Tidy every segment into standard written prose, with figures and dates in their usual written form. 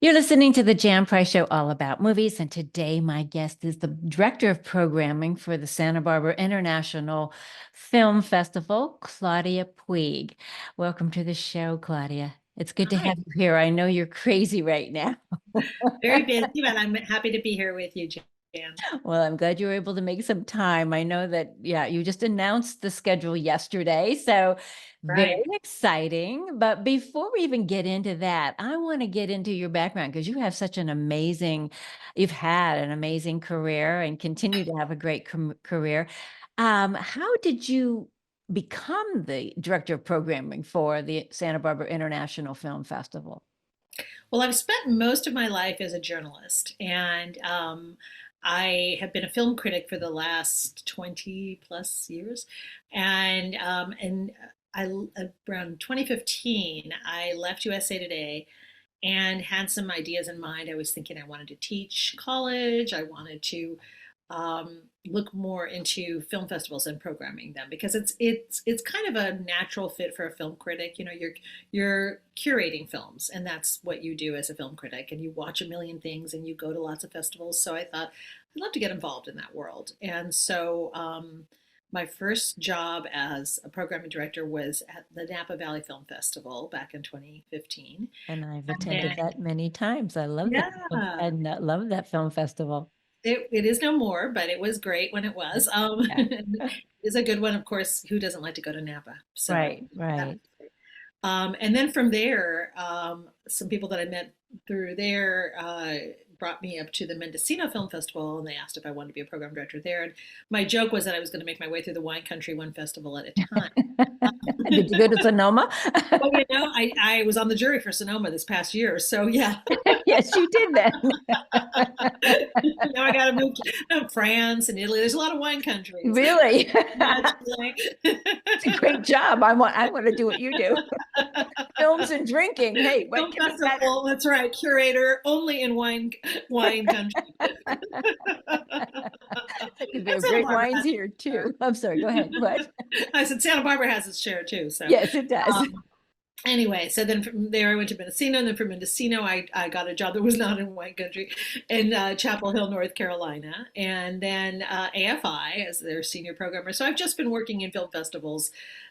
You're listening to the Jan Price Show, all about movies. And today, my guest is the director of programming for the Santa Barbara International Film Festival, Claudia Puig. Welcome to the show, Claudia. It's good to Hi, have you here. I know you're crazy right now. very busy, but I'm happy to be here with you, Jan. Well, I'm glad you were able to make some time. I know that, yeah, you just announced the schedule yesterday, so very Right. exciting. But before we even get into that, I want to get into your background because you've had an amazing career and continue to have a great career. How did you become the director of programming for the Santa Barbara International Film Festival? Well, I've spent most of my life as a journalist, and I have been a film critic for the last 20 plus years. And around 2015, I left USA Today and had some ideas in mind. I was thinking I wanted to teach college. I wanted to look more into film festivals and programming them because it's kind of a natural fit for a film critic. You know, you're curating films, and that's what you do as a film critic. And you watch a million things, and you go to lots of festivals. So I thought I'd love to get involved in that world. And so my first job as a programming director was at the Napa Valley Film Festival back in 2015. And I've And attended then, that many times. I love that. yeah, I love that film festival. it is no more, but it was great when it was. Yeah. It's a good one, of course. Who doesn't like to go to Napa? So Right, that right. was great. And then from there, some people that I met through there brought me up to the Mendocino Film Festival, and they asked if I wanted to be a program director there. And my joke was that I was going to make my way through the wine country, one festival at a time. Did you go to Sonoma? Well, I was on the jury for Sonoma this past year, so yeah. Yes, you did then. Now I got to move to France and Italy. There's a lot of wine countries. Really? That's It's like, a great job. I want to do what you do. Films and drinking. Hey, what film can be better? festival. That's right. Curator only in wine country. Because we And have Santa great Barbara wines has here its share. too. I'm sorry, go ahead. What? I said Santa Barbara has its share too. So Yes, it does. um, anyway, so then from there I went to Mendocino, and then from Mendocino I got a job that was not in wine country in Chapel Hill, North Carolina, and then AFI as their senior programmer. So I've just been working in film festivals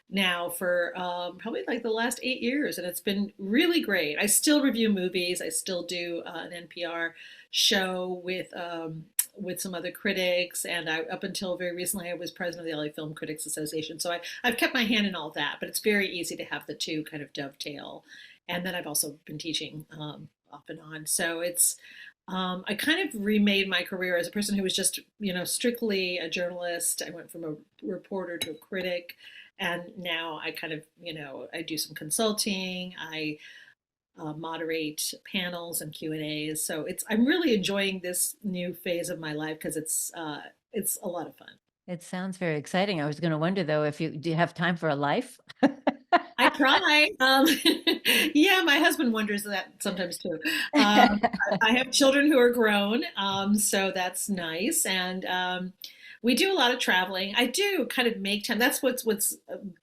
now for probably like the last 8 years, and it's been really great. I still review movies. I still do an NPR show with some other critics, and up until very recently, I was president of the LA Film Critics Association. So I've kept my hand in all that, but it's very easy to have the two kind of dovetail. And then I've also been teaching off and on. So I kind of remade my career as a person who was just, strictly a journalist. I went from a reporter to a critic, and now I kind of, I do some consulting. I moderate panels and Q and A's. So I'm really enjoying this new phase of my life because it's a lot of fun. It sounds very exciting. I was going to wonder though, if you do you have time for a life? I try. Yeah, my husband wonders that sometimes too. I have children who are grown, so that's nice, and we do a lot of traveling. I do kind of make time. That's what's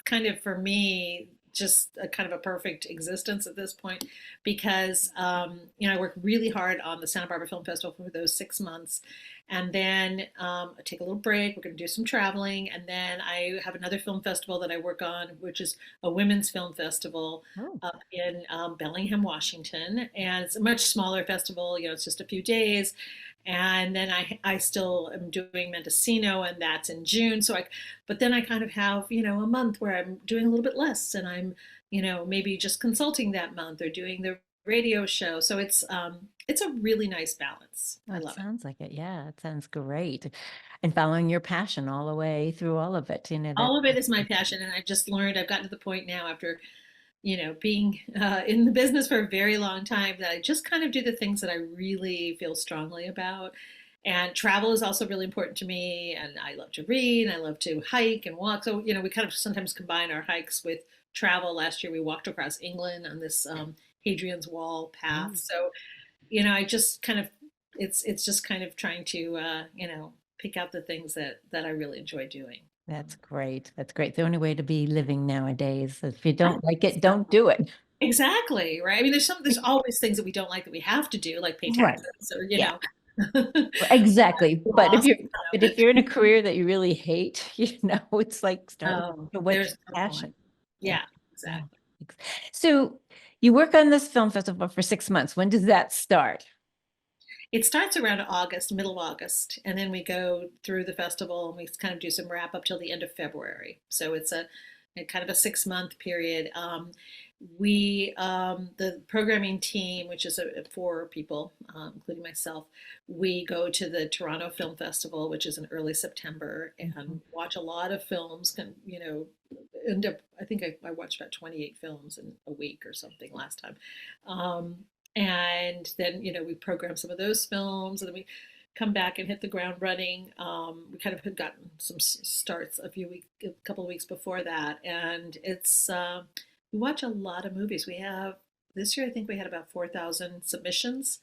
kind of for me just a kind of a perfect existence at this point because I work really hard on the Santa Barbara Film Festival for those 6 months, and then I take a little break. We're going to do some traveling, and then I have another film festival that I work on, which is a women's film festival Oh, up in Bellingham, Washington, and it's a much smaller festival. It's just a few days, and then I still am doing Mendocino, and that's in June. But then I kind of have a month where I'm doing a little bit less, and I'm maybe just consulting that month or doing the radio show. So it's a really nice balance. I it love it. sounds like it. Yeah, it sounds great. And following your passion all the way through all of it, that. All of it is my passion, and I've just learned. I've gotten to the point now after being in the business for a very long time that I just kind of do the things that I really feel strongly about. And travel is also really important to me. And I love to read, and I love to hike and walk. So, we kind of sometimes combine our hikes with travel. Last year, we walked across England on this Hadrian's Wall path. Mm. So, I just kind of, it's just kind of trying to, pick out the things that I really enjoy doing. That's great. That's great. The only way to be living nowadays. If you don't like it, don't do it. Exactly, right? I mean, there's always things that we don't like that we have to do, like pay Right. taxes or, Yeah, laws, exactly. you But if you're in a career that you really hate, it's like starting Oh, to what's there's your no point. passion. Yeah. Yeah, Yeah. exactly. So you work on this film festival for 6 months. When does that start? It starts around August, middle of August, and then we go through the festival and we kind of do some wrap up till the end of February. So it's a kind of a 6 month period. The programming team, which is 4 people, including myself, we go to the Toronto Film Festival, which is in early September, Mhm. and watch a lot of films. End up, I think I watched about 28 films in a week or something last time. Um, and then, we program some of those films, and then we come back and hit the ground running. We kind of had gotten some starts a couple of weeks before that, and we watch a lot of movies. We have this year, I think we had about 4,000 submissions,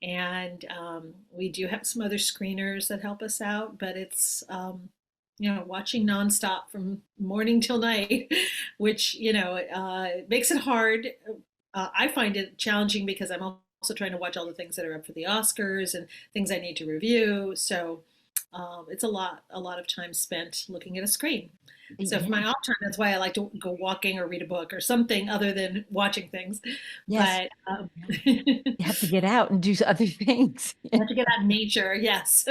and we do have some other screeners that help us out, but it's watching nonstop from morning till night, which makes it hard. I find it challenging because I'm also trying to watch all the things that are up for the Oscars and things I need to review. So it's a lot of time spent looking at a screen. So for my Yeah. off time, that's why I like to go walking or read a book or something other than watching things. Yes. But Yeah. you You have to get out and do other things. have to get out in nature. Yes.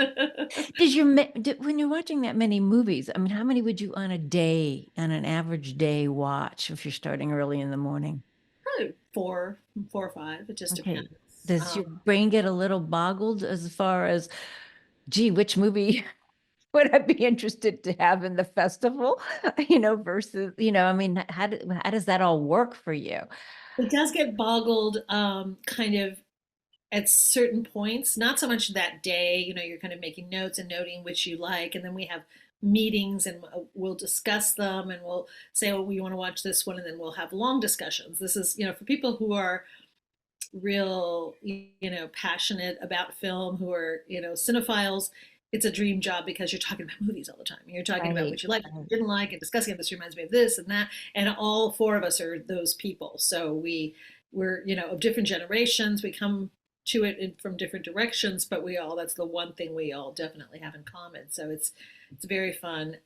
When you're watching that many movies, I mean, how many would you on an average day watch if you're starting early in the morning? Probably 4 or 5. It just Okay. depends. Does your brain get a little boggled as far as, gee, which movie would I be interested to have in the festival? Versus, I mean, how does that all work for you? It does get boggled, kind of at certain points, not so much that day. You're kind of making notes and noting which you like, and then we have meetings and we'll discuss them and we'll say, oh, we want to watch this one, and then we'll have long discussions. This is, for people who are real, passionate about film, who are, cinephiles. It's a dream job because you're talking about movies all the time. You're talking about Right. what you like, what Right. you didn't like, and discussing it. This reminds me of this and that, and all 4 of us are those people. So we're of different generations. We come to it from different directions, but that's the one thing we all definitely have in common. So it's very fun.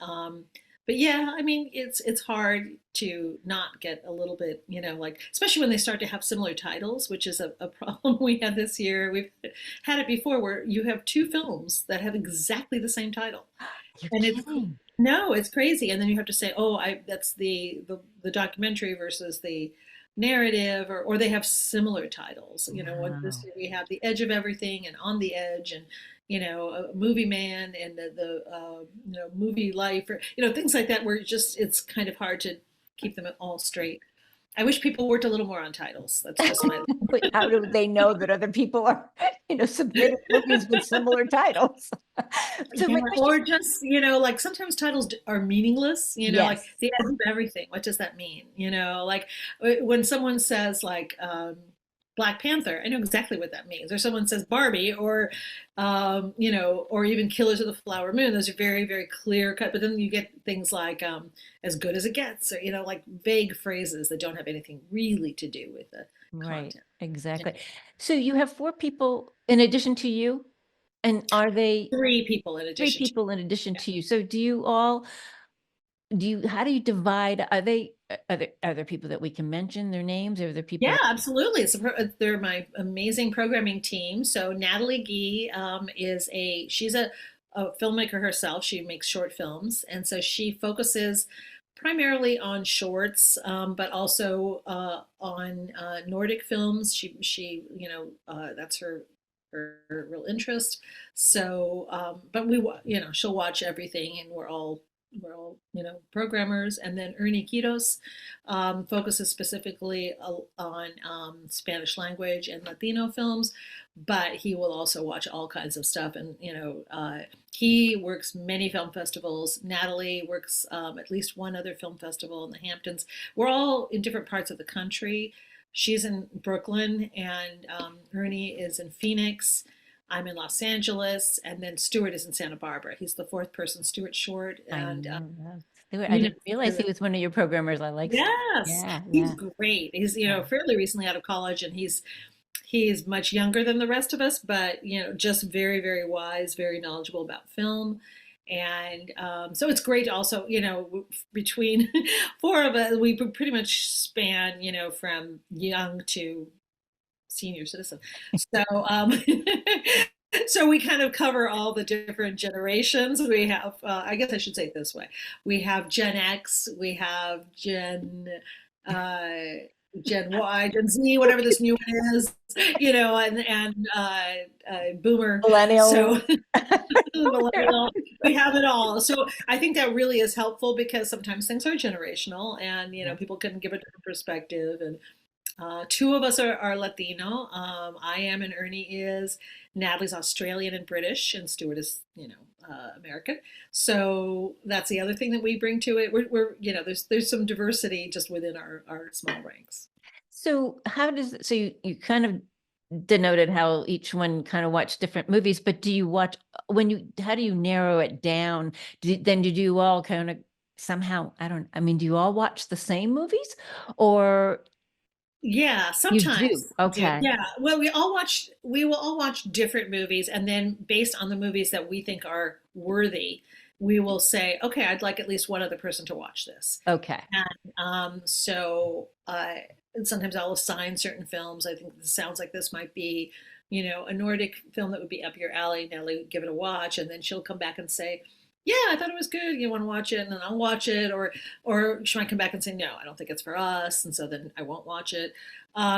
But yeah, I mean, it's hard to not get a little bit, like, especially when they start to have similar titles, which is a problem we had this year. We've had it before where you have 2 films that have exactly the same title, You're and kidding. no, it's crazy. And then you have to say, oh, that's the documentary versus the narrative, or they have similar titles. This Wow. year we have The Edge of Everything and On the Edge, and a Movie Man, and the Movie Life, or things like that, where it's kind of hard to keep them all straight. I wish people worked a little more on titles. That's just my But how do they know that other people are, submitting movies with similar titles? So Yeah, my question, or just, like sometimes titles are meaningless, like yes. the end of everything. What does that mean? Like when someone says like Black Panther, I know exactly what that means. Or someone says Barbie, or even Killers of the Flower Moon. Those are very, very clear cut. But then you get things like As Good as It Gets, or, like vague phrases that don't have anything really to do with the Right, content. Yeah. exactly. So you have 4 people in addition to you? And are they 3 people in 3 addition to. people in addition to you? So how do you divide? Are there people that we can mention their names? Are there people Yeah, that, absolutely. They're my amazing programming team. So Natalie Gee she's a filmmaker herself. She makes short films, and so she focuses primarily on shorts, but also on Nordic films. She that's her real interest. So, but she'll watch everything, and we're all programmers. And then Ernie Quitos focuses specifically on Spanish language and Latino films, but he will also watch all kinds of stuff. And he works many film festivals. Natalie works at least one other film festival in the Hamptons. We're all in different parts of the country. She's in Brooklyn, and Ernie is in Phoenix. I'm in Los Angeles, and then Stuart is in Santa Barbara. He's the 4th person, Stuart Short, I and know that. I you know, didn't realize he was one of your programmers. I like stuff. yes, Yeah, he's yeah, great. He's, yeah. fairly recently out of college, and he's much younger than the rest of us, but just very, very wise, very knowledgeable about film. And so it's great also, between four of us, we pretty much span, from young to senior citizen. So, so we kind of cover all the different generations. We have, I guess I should say it this way: we have Gen X, we have uh, Gen Y, Gen Z, whatever this new one is, and Boomer. Millennial. So millennial, we have it all. So I think that really is helpful because sometimes things are generational, and Yeah. people can give a different perspective. And two of us are Latino. I am, and Ernie is. Natalie's Australian and British, and Stuart is, American. So that's the other thing that we bring to it. There's some diversity just within our small ranks. So so you kind of denoted how each one kind of watched different movies, but do you watch how do you narrow it down? Then do you all kind of somehow, I mean, do you all watch the same movies or Yeah, you do? sometimes we do. Okay. Yeah. Well, we will all watch different movies, and then based on the movies that we think are worthy, we will say, okay, I'd like at least one other person to watch this. Okay. And and sometimes I'll assign certain films. I think this sounds like this might be, a Nordic film that would be up your alley. Natalie would give it a watch, and then she'll come back and say, yeah, I thought it was good. You want to watch it? And then I'll watch it. Or she might come back and say, no, I don't think it's for us. And so then I won't watch it.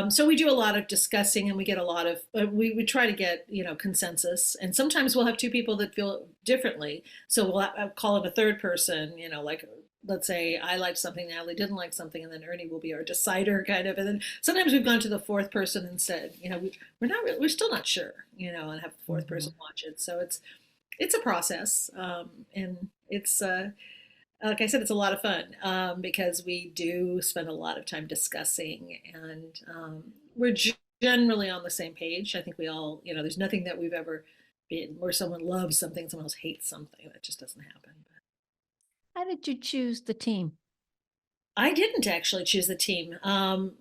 So we do a lot of discussing, and we get a lot of, we try to get, consensus. And sometimes we'll have two people that feel differently. So we'll call it a third person, like, let's say I liked something, Natalie didn't like something, and then Ernie will be our decider kind of. And then sometimes we've gone to the fourth person and said, we're still not sure, and have the fourth person watch it. So it's a process, and it's like I said, it's a lot of fun, because we do spend a lot of time discussing, and we're generally on the same page. I think we all, there's nothing that we've ever been where someone loves something, someone else hates something. That just doesn't happen. How did you choose the team? I didn't actually choose the team.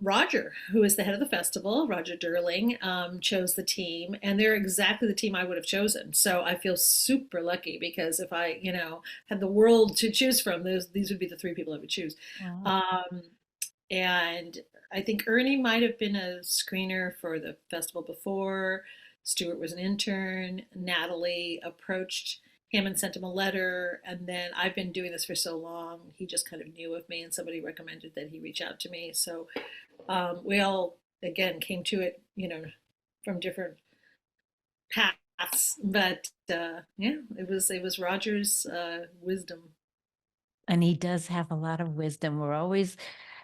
Roger, who is the head of the festival, Roger Durling, chose the team, and they're exactly the team I would have chosen. So I feel super lucky because if I, had the world to choose from, these would be the three people I would choose. Wow. Um, and I think Ernie might have been a screener for the festival before. Stuart was an intern. Natalie approached him and sent him a letter. And then I've been doing this for so long, he just kind of knew of me, and somebody recommended that he reach out to me. So we all, again, came to it, from different paths. But yeah, it was Roger's wisdom. And he does have a lot of wisdom.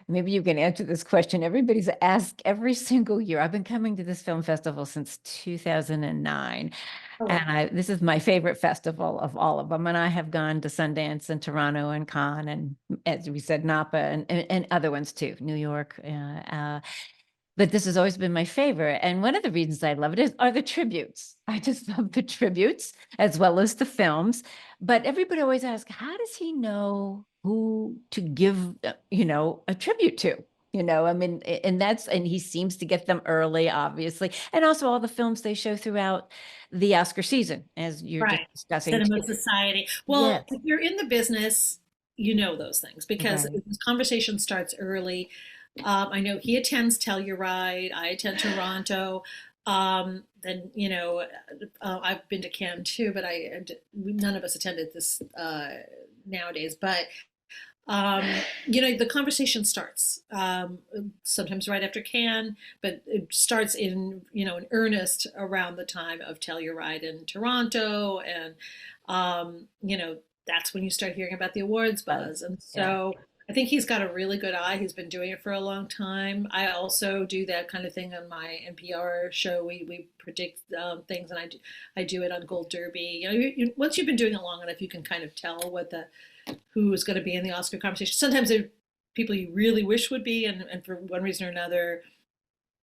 Maybe you can answer this question. Everybody's asked every single year. I've been coming to this film festival since 2009. Oh, wow. And this is my favorite festival of all of them. And I have gone to Sundance and Toronto and Cannes and, as we said, Napa and other ones too, New York. But this has always been my favorite. And one of the reasons I love it are the tributes. I just love the tributes as well as the films. But everybody always asks, how does he know who to give, a tribute to? I mean, and he seems to get them early, obviously. And also all the films they show throughout the Oscar season, as you're just Right. discussing Cinema too. Society. Yes. Well, if you're in the business, you know those things because Right. this conversation starts early. I know he attends Telluride. I attend Toronto. Then I've been to Cannes too, but none of us attended this nowadays. But the conversation starts sometimes right after Cannes, but it starts in earnest around the time of Telluride in Toronto, and that's when you start hearing about the awards buzz. And so I think he's got a really good eye. He's been doing it for a long time. I also do that kind of thing on my NPR show. We predict things, and I do it on Gold Derby. Once you've been doing it long enough, you can kind of tell who is going to be in the Oscar conversation. Sometimes they're people you really wish would be, and for one reason or another,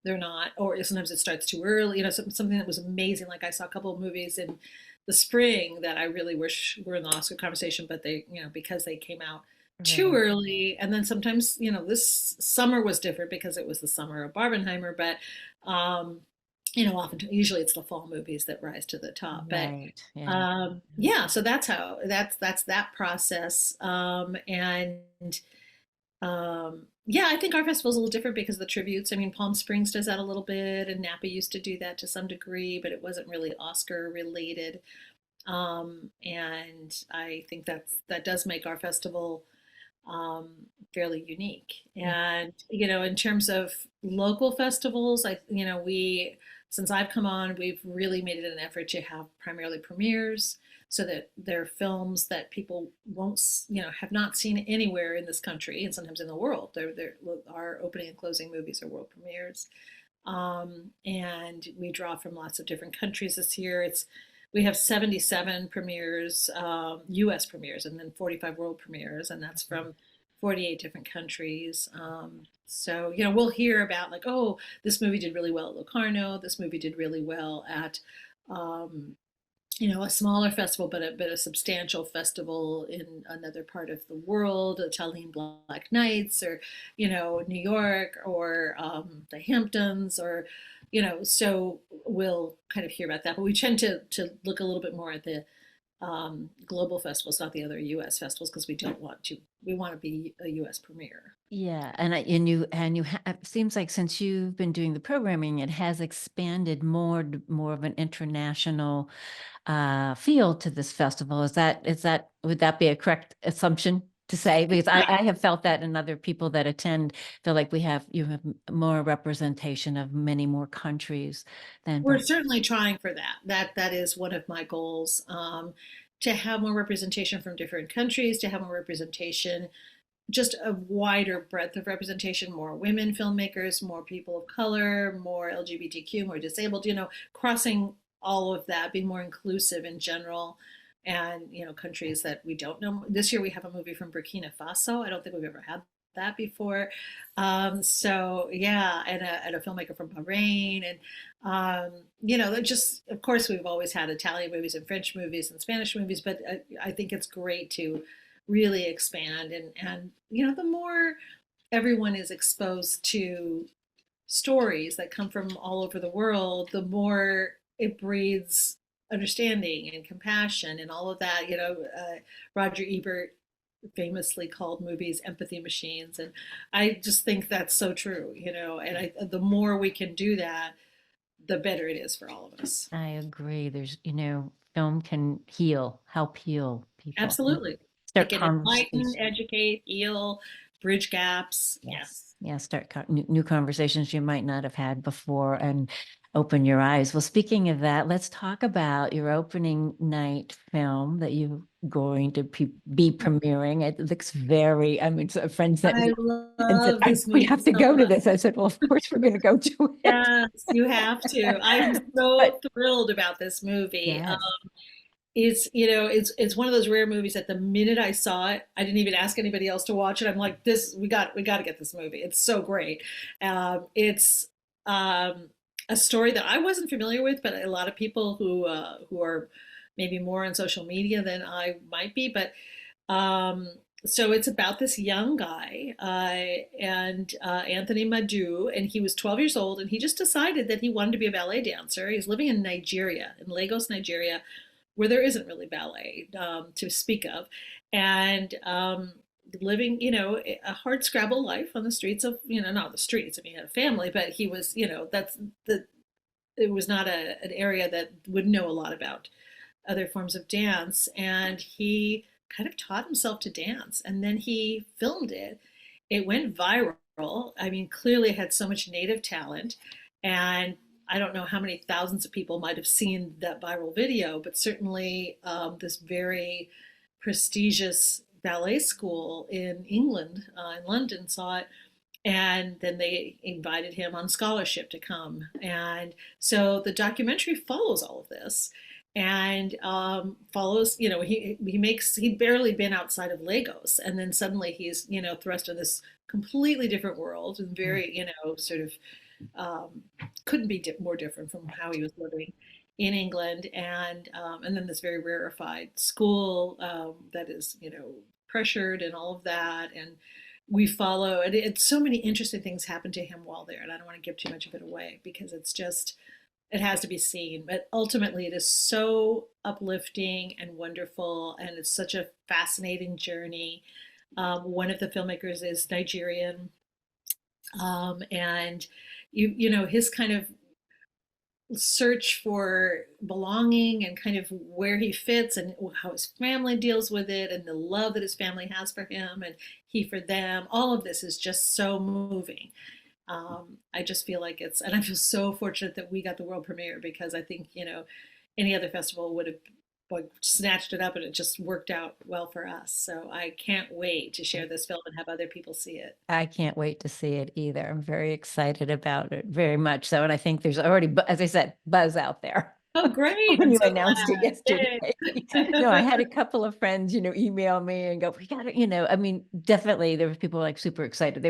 they're not. Or sometimes it starts too early. Something that was amazing. Like I saw a couple of movies in the spring that I really wish were in the Oscar conversation, but they, because they came out too Really. early. And then sometimes, this summer was different because it was the summer of Barbenheimer, but um, often usually it's the fall movies that rise to the top. But Right. Yeah. Yeah. yeah, so that's that process. And yeah, I think our festival's a little different because of the tributes. I mean, Palm Springs does that a little bit, and Napa used to do that to some degree, but it wasn't really Oscar related. And I think that does make our festival um, fairly unique. Yeah. And in terms of local festivals, since I've come on, we've really made it an effort to have primarily premieres, so that they're films that people won't, have not seen anywhere in this country and sometimes in the world. Our opening and closing movies are world premieres. And we draw from lots of different countries this year. We have 77 premieres, U.S. premieres, and then 45 world premieres, and that's from 48 different countries. So we'll hear about, like, oh, this movie did really well at Locarno. This movie did really well at um, a smaller festival, but a substantial festival in another part of the world, Italian Black Nights, or New York, or the Hamptons, or so we'll kind of hear about that. But we tend to look a little bit more at the global festivals, not the other U.S. festivals, because we want to be a U.S. premiere. Yeah, and it seems like since you've been doing the programming, it has expanded more of an international feel to this festival. Would that be a correct assumption to say? Because I have felt that in other people that attend feel like you have more representation of many more countries than We're perhaps. certainly trying for that. That is one of my goals, to have more representation from different countries, to have more representation, just a wider breadth of representation, more women filmmakers, more people of color, more LGBTQ, more disabled, crossing all of that, being more inclusive in general. And, countries that we don't know. This year we have a movie from Burkina Faso. I don't think we've ever had that before. So yeah, and a filmmaker from Bahrain. And, just, of course, we've always had Italian movies and French movies and Spanish movies, but I think it's great to really expand. And the more everyone is exposed to stories that come from all over the world, the more it breeds understanding and compassion and all of that. Roger Ebert famously called movies empathy machines, and I just think that's so true. The more we can do that, the better it is for all of us. I agree. Film can help heal people, Absolutely. It start can enlighten, conversations. educate, heal, bridge gaps. Yes. Yes. Yeah. Start new conversations you might not have had before and open your eyes. Well, speaking of that, let's talk about your opening night film that you're going to be premiering. It looks I mean, so a friend sent I me and said, love this we movie have to so go to much. this. I said, well, of course we're going to go to it. Yes, you have to. I'm so But thrilled about this movie. yes, It's one of those rare movies that the minute I saw it, I didn't even ask anybody else to watch it. I'm like, we got to get this movie. It's so great. It's a story that I wasn't familiar with, but a lot of people who are maybe more on social media than I might be. But so it's about this young guy, and Anthony Madu, and he was 12 years old, and he just decided that he wanted to be a ballet dancer. He's living in Nigeria, in Lagos, Nigeria, where there isn't really ballet to speak of, and living, a hard scrabble life on the streets of, not the streets. I mean, he had a family, but he was, it was not an area that would know a lot about other forms of dance, and he kind of taught himself to dance, and then he filmed it. It went viral. I mean, clearly it had so much native talent, and I don't know how many thousands of people might have seen that viral video, but certainly this very prestigious ballet school in England, in London, saw it, and then they invited him on scholarship to come. And so the documentary follows all of this, and follows, he'd barely been outside of Lagos, and then suddenly he's, thrust in this completely different world, and very, sort of couldn't be more different from how he was living in England. And then this very rarefied school that is, pressured and all of that. And we follow, and it's so many interesting things happen to him while there. And I don't want to give too much of it away because it's just, it has to be seen. But ultimately, it is so uplifting and wonderful, and it's such a fascinating journey. One of the filmmakers is Nigerian, and you know his kind of search for belonging and kind of where he fits and how his family deals with it and the love that his family has for him and he for them. All of this is just so moving. I just feel like it's, and I feel so fortunate that we got the world premiere because I think, you know, any other festival would have like snatched it up and it just worked out well for us. So I can't wait to share this film and have other people see it. I can't wait to see it either. I'm very excited about it, very much so. And I think there's already, as I said, buzz out there. Oh, great. When I'm you so announced it glad. yesterday. No, I had a couple of friends, email me and go, we got it, I mean, definitely there were people like super excited.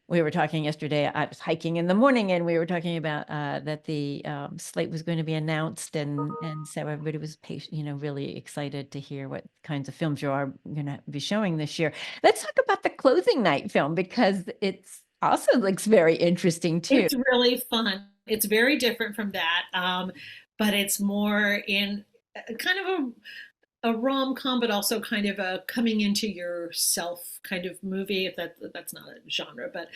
We were talking yesterday, I was hiking in the morning and we were talking about that the slate was going to be announced and so everybody was patient, really excited to hear what kinds of films you are going to be showing this year. Let's talk about the closing night film because it's also looks very interesting too. It's really fun. It's very different from that, but it's more in kind of a rom-com, but also kind of a coming into yourself kind of movie. If that's not a genre, but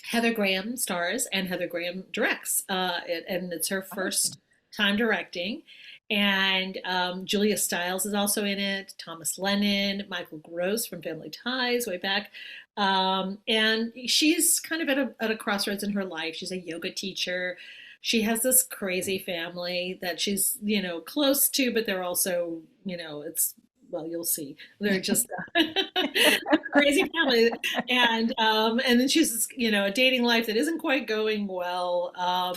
Heather Graham stars and Heather Graham directs, and it's her first time directing. And Julia Stiles is also in it, Thomas Lennon, Michael Gross from Family Ties way back. And she's kind of at a crossroads in her life. She's a yoga teacher. She has this crazy family that she's, close to, but they're also, it's, well, you'll see. They're just a crazy family. And then she's, a dating life that isn't quite going well.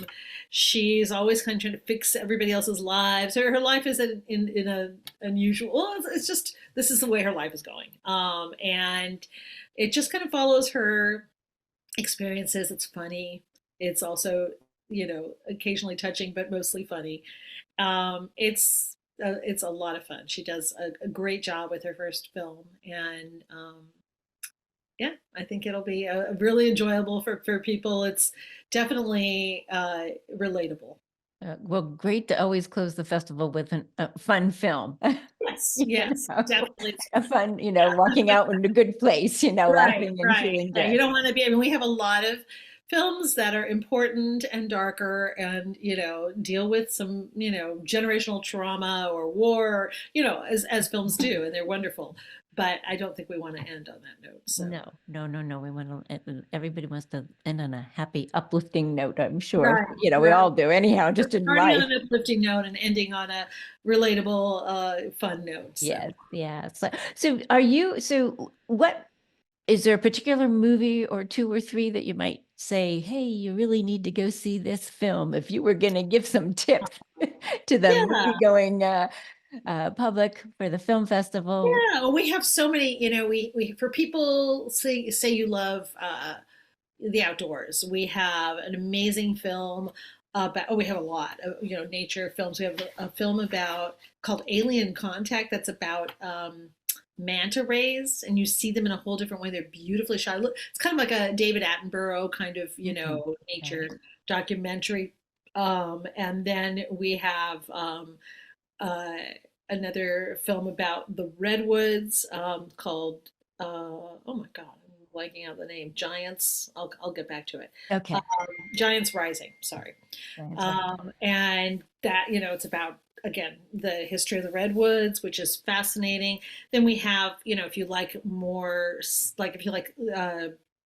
She's always kind of trying to fix everybody else's lives. Her life is in a unusual, well, it's just, this is the way her life is going. And it just kind of follows her experiences. It's funny. It's also, occasionally touching, but mostly funny. It's a lot of fun. She does a great job with her first film, and yeah, I think it'll be a really enjoyable for people. It's definitely relatable. Well, great to always close the festival with a fun film. Yes, yes, definitely. A fun, walking out in a good place, laughing and feeling Yeah, good. you don't want to be, I mean, we have a lot of films that are important and darker and, deal with some, generational trauma or war, as films do, and they're wonderful. But I don't think we want to end on that note. So. No. We want to, everybody wants to end on a happy, uplifting note, I'm sure. Right, we all do anyhow, just in starting life. on an uplifting note and ending on a relatable, fun note. So. Yes, yes. So what, is there a particular movie or two or three that you might say, hey, you really need to go see this film if you were going to give some tips to the movie-going public for the film festival? Yeah, well, we have so many, we for people say you love the outdoors. We have an amazing film about, we have a lot of, nature films. We have a film called Alien Contact that's about manta rays, and you see them in a whole different way. They're beautifully shot. It's kind of like a David Attenborough kind of, nature documentary. And then we have another film about the redwoods called oh my god, I'm blanking out the name. Giants. I'll get back to it. Okay. Giants Rising. Sorry. And that, it's about, again, the history of the redwoods, which is fascinating. Then we have, if you like more, like if you like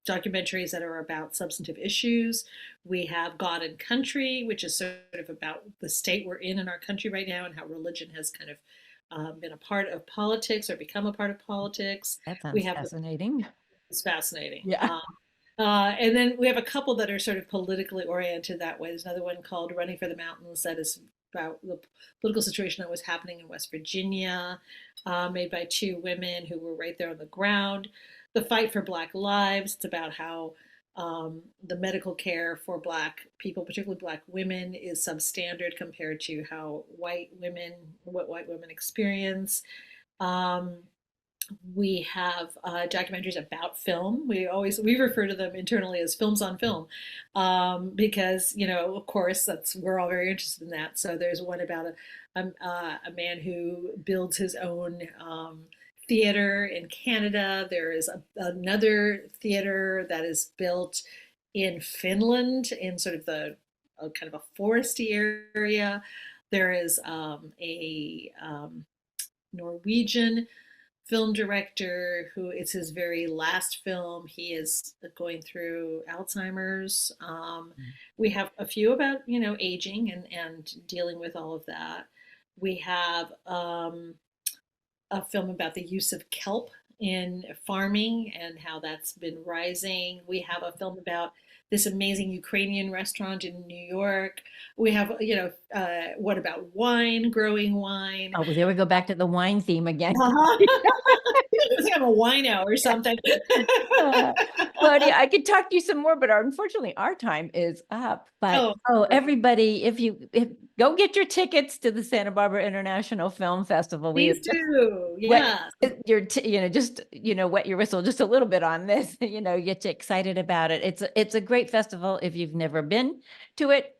documentaries that are about substantive issues, we have God and Country, which is sort of about the state we're in our country right now and how religion has kind of been a part of politics or become a part of politics. That sounds fascinating. It's fascinating. Yeah. And then we have a couple that are sort of politically oriented that way. There's another one called Running for the Mountains that is about the political situation that was happening in West Virginia, made by two women who were right there on the ground. The Fight for Black Lives, it's about how the medical care for Black people, particularly Black women, is substandard compared to how what white women experience. We have documentaries about film. We refer to them internally as films on film, because of course we're all very interested in that. So there's one about a man who builds his own theater in Canada. There is another theater that is built in Finland in sort of the kind of a foresty area. There is a Norwegian film director who it's his very last film. He is going through Alzheimer's. We have a few about aging and dealing with all of that. We have a film about the use of kelp in farming and how that's been rising. We have a film about this amazing Ukrainian restaurant in New York. We have, what about wine, growing wine? Oh, well, there we go back to the wine theme again. Let's have a wine or something. Claudia, I could talk to you some more, but unfortunately our time is up. But everybody, if go get your tickets to the Santa Barbara International Film Festival. Please do. Yeah. Just wet your whistle just a little bit on this. Get you excited about it. It's a great festival. If you've never been to it,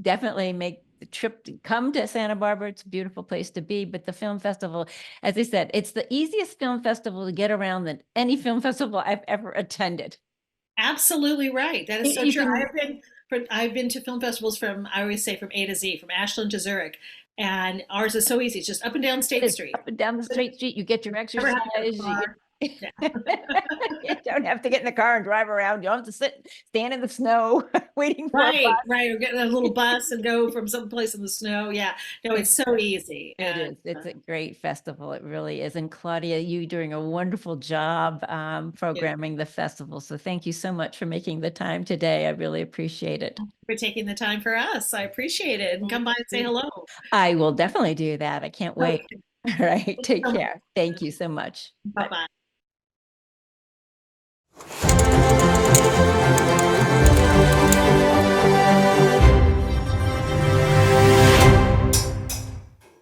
definitely make the trip to come to Santa Barbara. It's a beautiful place to be. But the film festival, as I said, it's the easiest film festival to get around than any film festival I've ever attended. Absolutely right. That is so true. I've been to film festivals I always say from A to Z, from Ashland to Zurich. And ours is so easy. It's just up and down State Street. Up and down the State Street. You get your exercise. You don't have to get in the car and drive around. You don't have to stand in the snow waiting for a bus. Right. Or get a little bus and go from someplace in the snow. Yeah. No, it's so easy. It is. It's a great festival. It really is. And Claudia, you doing a wonderful job programming the festival. So thank you so much for making the time today. I really appreciate it. For taking the time for us. I appreciate it. And come by and say hello. I will definitely do that. I can't wait. All right. Take care. Thank you so much. Bye-bye.